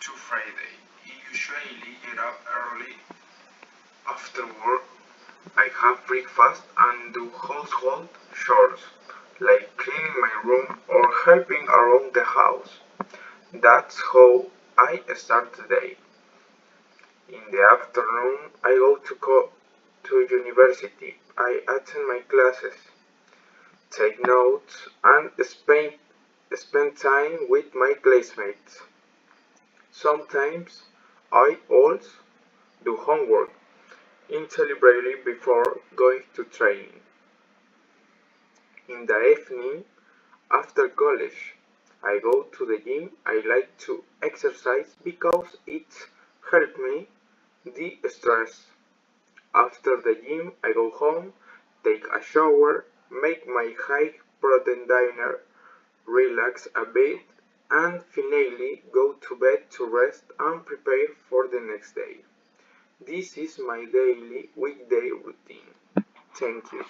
to Friday. I usually get up early after work. I have breakfast and do household chores, like cleaning my room or helping around the house. That's how I start the day. In the afternoon, I go to university. I attend my classes, take notes, and spend time with my classmates. Sometimes I also do homework in the library before going to training. In the evening, after college, I go to the gym. I like to exercise because it helps me de-stress. After the gym, I go home, take a shower, make my high protein dinner, relax a bit, and finally go to bed to rest and prepare for the next day. This is my daily weekday routine. Thank you.